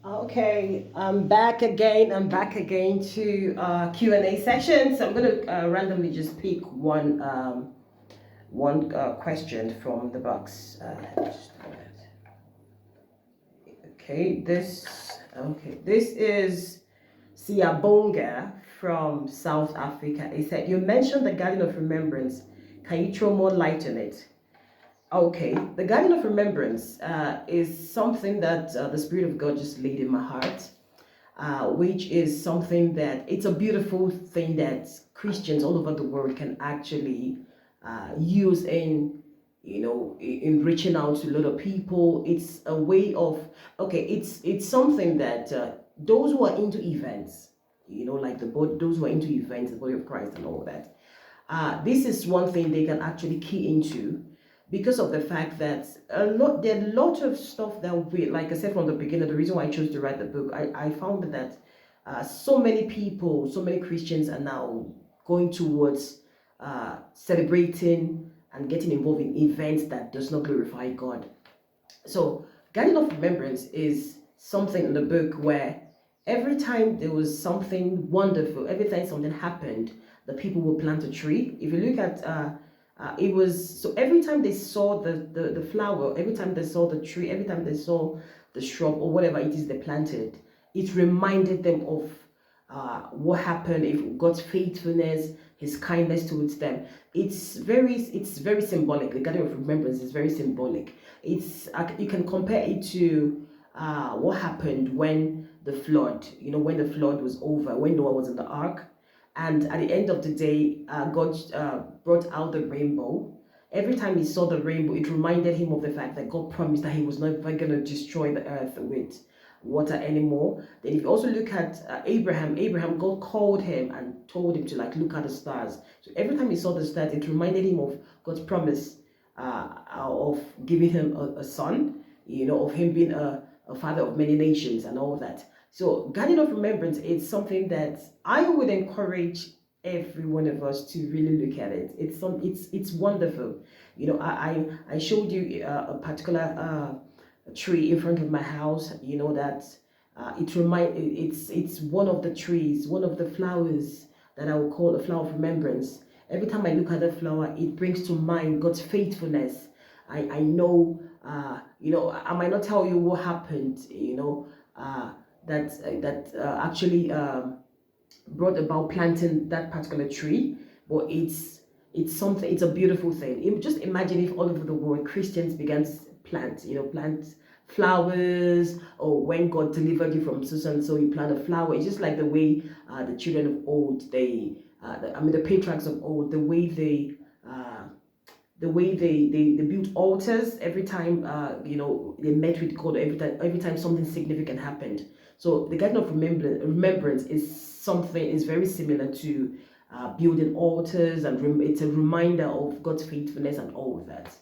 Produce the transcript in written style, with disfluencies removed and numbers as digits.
Okay, I'm back again. I'm back again to Q&A session. So I'm going to randomly just pick one question from the box. Okay, this is Siabonga from South Africa. It said, you mentioned the Garden of Remembrance. Can you throw more light on it? Okay, the Garden of Remembrance is something that the Spirit of God just laid in my heart, which is something that it's a beautiful thing that Christians all over the world can actually use in reaching out to a lot of people. It's a way of it's something that those who are into events, like those who are into events, the body of Christ and all that. This is one thing they can actually key into because of the fact that there are a lot of stuff that we, like I said from the beginning, the reason why I chose to write the book, I found that so many people, so many Christians are now going towards celebrating and getting involved in events that does not glorify God. So Garden of Remembrance is something in the book where every time there was something wonderful, every time something happened, the people would plant a tree. If you look at it was so every time they saw the flower, every time they saw the tree, every time they saw the shrub or whatever it is they planted, it reminded them of what happened, if God's faithfulness, His kindness towards them. It's very symbolic. The Garden of Remembrance is very symbolic. It's you can compare it to what happened when the flood. When the flood was over, when Noah was in the ark, and at the end of the day, God brought out the rainbow. Every time he saw the rainbow, it reminded him of the fact that God promised that He was never going to destroy the earth with water anymore. Then if you also look at Abraham, God called him and told him to look at the stars. So every time he saw the stars, it reminded him of God's promise of giving him a son, of him being a father of many nations and all that. So Garden of Remembrance is something that I would encourage every one of us to really look at it. It's wonderful. I showed you a particular tree in front of my house. That it's one of the trees, one of the flowers that I would call a flower of remembrance. Every time I look at the flower, it brings to mind God's faithfulness. I know, I might not tell you what happened, that actually brought about planting that particular tree, but it's something. It's a beautiful thing. Just imagine if all over the world Christians began to plant flowers, or when God delivered you from so and so, you plant a flower. It's just like the way the children of old, the patriarchs of old, the way they built altars every time they met with God, every time something significant happened. So the Garden of Remembrance is very similar to building altars, and it's a reminder of God's faithfulness and all of that.